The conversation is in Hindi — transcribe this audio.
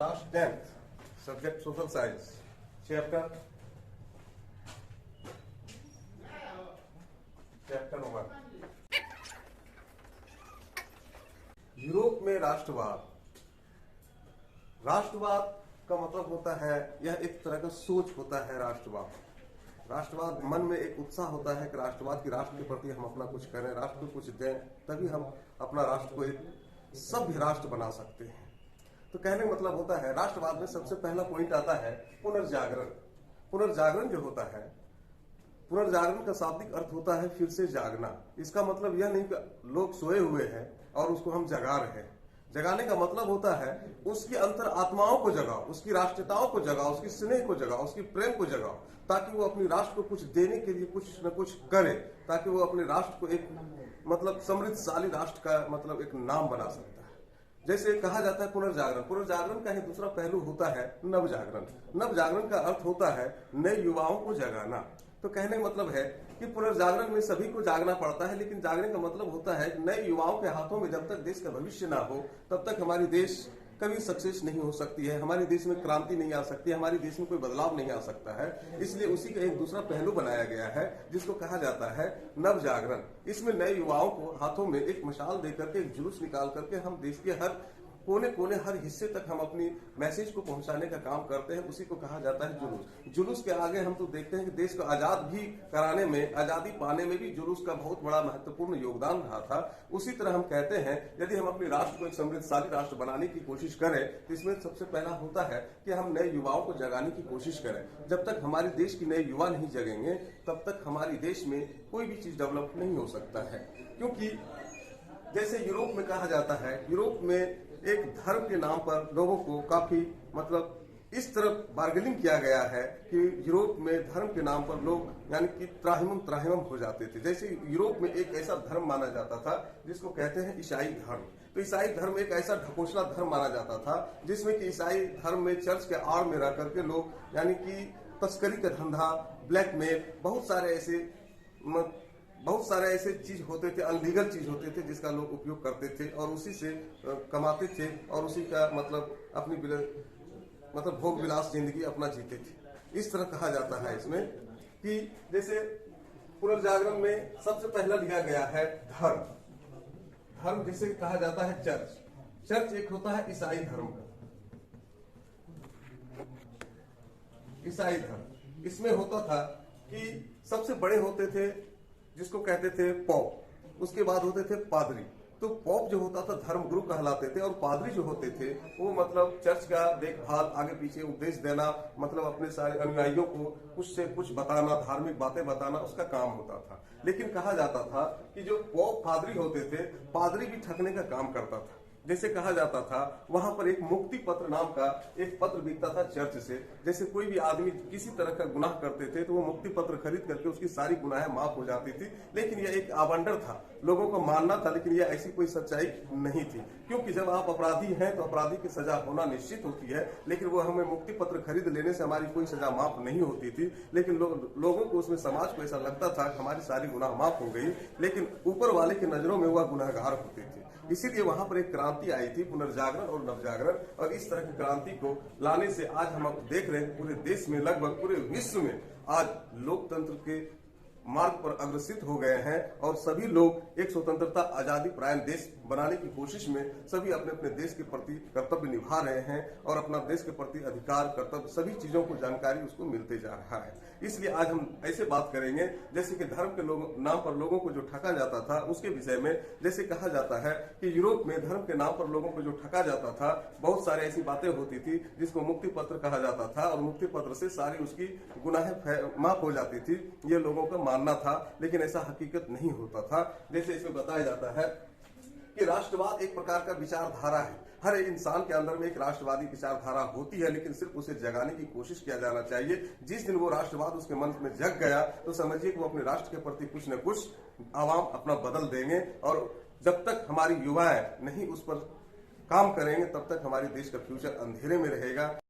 Class 10th, subject social science, chapter 1। Europe में राष्ट्रवाद। राष्ट्रवाद का मतलब होता है, यह एक तरह का सोच होता है। राष्ट्रवाद मन में एक उत्साह होता है कि राष्ट्रवाद की राष्ट्र के प्रति हम अपना कुछ करें, राष्ट्र को कुछ दें, तभी हम अपना राष्ट्र को एक सभ्य राष्ट्र बना सकते हैं। तो कहने का मतलब होता है, राष्ट्रवाद में सबसे पहला पॉइंट आता है पुनर्जागरण। पुनर्जागरण जो होता है, पुनर्जागरण का शाब्दिक अर्थ होता है फिर से जागना। इसका मतलब यह नहीं कि लोग सोए हुए हैं और उसको हम जगा रहे हैं। जगाने का मतलब होता है उसकी अंतर आत्माओं को जगाओ, उसकी राष्ट्रीयताओं को जगाओ, उसकी स्नेह को जगाओ, उसकी प्रेम को जगाओ, ताकि वो अपनी राष्ट्र को कुछ देने के लिए कुछ न कुछ करे, ताकि वो अपने राष्ट्र को एक मतलब समृद्धशाली राष्ट्र का मतलब एक नाम बना सकता है। जैसे कहा जाता है पुनर्जागरण। पुनर्जागरण का ही दूसरा पहलू होता है नवजागरण। नवजागरण का अर्थ होता है नए युवाओं को जगाना। तो कहने का मतलब है कि पुनर्जागरण में सभी को जागना पड़ता है, लेकिन जागने का मतलब होता है नए युवाओं के हाथों में जब तक देश का भविष्य ना हो, तब तक हमारी देश कभी सक्सेस नहीं हो सकती है, हमारे देश में क्रांति नहीं आ सकती है, हमारे देश में कोई बदलाव नहीं आ सकता है। इसलिए उसी का एक दूसरा पहलू बनाया गया है जिसको कहा जाता है नवजागरण। इसमें नए युवाओं को हाथों में एक मशाल देकर के, एक जुलूस निकाल करके हम देश के हर कोने कोने, हर हिस्से तक हम अपनी मैसेज को पहुंचाने का काम करते हैं। उसी को कहा जाता है जुलूस। जुलूस के आगे हम तो देखते हैं कि देश को आजाद भी कराने में, आजादी पाने में भी जुलूस का बहुत बड़ा महत्वपूर्ण योगदान रहा था। उसी तरह हम कहते हैं यदि हम अपने राष्ट्र को एक समृद्धशाली राष्ट्र बनाने की कोशिश करें, तो इसमें सबसे पहला होता है कि हम नए युवाओं को जगाने की कोशिश करें। जब तक हमारे देश की नए युवा नहीं जगेंगे, तब तक हमारे देश में कोई भी चीज डेवलप नहीं हो सकता है। क्योंकि जैसे यूरोप में कहा जाता है, यूरोप में एक धर्म के नाम पर लोगों को काफी मतलब इस तरफ बार्गेनिंग किया गया है कि यूरोप में धर्म के नाम पर लोग यानी कि त्राहिमम हो जाते थे। जैसे यूरोप में एक ऐसा धर्म माना जाता था जिसको कहते हैं ईसाई धर्म। तो ईसाई धर्म एक ऐसा ढकोसला धर्म माना जाता था जिसमें कि ईसाई धर्म में चर्च के आड़ में रह करके लोग यानी कि तस्करी का धंधा, ब्लैकमेल, बहुत सारे ऐसे चीज होते थे, अनलीगल चीज होते थे जिसका लोग उपयोग करते थे और उसी से कमाते थे और उसी का मतलब अपनी मतलब भोग विलास जिंदगी अपना जीते थे। इस तरह कहा जाता है इसमें कि जैसे पुनर्जागरण में सबसे पहला लिया गया है धर्म। धर्म जिसे कहा जाता है चर्च। चर्च एक होता है ईसाई धर्म का। ईसाई धर्म इसमें होता था कि सबसे बड़े होते थे जिसको कहते थे पॉप, उसके बाद होते थे पादरी। तो पॉप जो होता था धर्म गुरु कहलाते थे, और पादरी जो होते थे वो मतलब चर्च का देखभाल, आगे पीछे उपदेश देना, मतलब अपने सारे अनुयायियों को कुछ से कुछ बताना, धार्मिक बातें बताना, उसका काम होता था। लेकिन कहा जाता था कि जो पॉप पादरी होते थे, पादरी भी ठगने का काम करता था। जैसे कहा जाता था वहां पर एक मुक्ति पत्र नाम का एक पत्र बिकता था चर्च से। जैसे कोई भी आदमी किसी तरह का गुनाह करते थे तो वो मुक्ति पत्र खरीद करके उसकी सारी गुनाहें माफ हो जाती थी। लेकिन यह एक आवंडर था, लोगों को मानना था, लेकिन यह ऐसी कोई सच्चाई नहीं थी। क्योंकि जब आप अपराधी हैं तो अपराधी की सजा होना निश्चित होती है, लेकिन वो हमें मुक्ति पत्र खरीद लेने से हमारी कोई सजा माफ नहीं होती थी। लेकिन लोगों को उसमें, समाज को ऐसा लगता था कि हमारी सारी गुनाह माफ हो गई, लेकिन ऊपर वाले की नजरों में वह गुनाहगार होते थे। इसीलिए वहां पर एक क्रांति आई थी, पुनर्जागरण और नवजागरण। और इस तरह की क्रांति को लाने से आज हम अब देख रहे हैं पूरे देश में, लगभग पूरे विश्व में आज लोकतंत्र के मार्ग पर अग्रसित हो गए हैं और सभी लोग एक स्वतंत्रता आजादी परायण देश बनाने की कोशिश में सभी अपने अपने देश के प्रति कर्तव्य निभा रहे हैं और अपना देश के प्रति अधिकार, कर्तव्य, सभी चीजों को जानकारी उसको मिलते जा रहा है। इसलिए आज हम ऐसे बात करेंगे जैसे कि धर्म के नाम पर लोगों को जो ठगा जाता था उसके विषय में। जैसे कहा जाता है कि यूरोप में धर्म के नाम पर लोगों को जो ठगा जाता था, बहुत सारी ऐसी बातें होती थी जिसको मुक्ति पत्र कहा जाता था और मुक्ति पत्र से सारी उसकी गुनाहें माफ हो जाती थी, ये लोगों का मानना था। लेकिन ऐसा हकीकत नहीं होता था। जैसे इसमें बताया जाता है कि राष्ट्रवाद एक प्रकार का विचारधारा है। हर एक इंसान के अंदर में एक राष्ट्रवादी विचारधारा होती है, लेकिन सिर्फ उसे जगाने की कोशिश किया जाना चाहिए। जिस दिन वो राष्ट्रवाद उसके मन में जग गया तो समझिए कि वो अपने राष्ट्र के प्रति कुछ न कुछ आवाम अपना बदल देंगे। और जब तक हमारी युवाएं नहीं उस पर काम करेंगे, तब तक हमारे देश का फ्यूचर अंधेरे में रहेगा।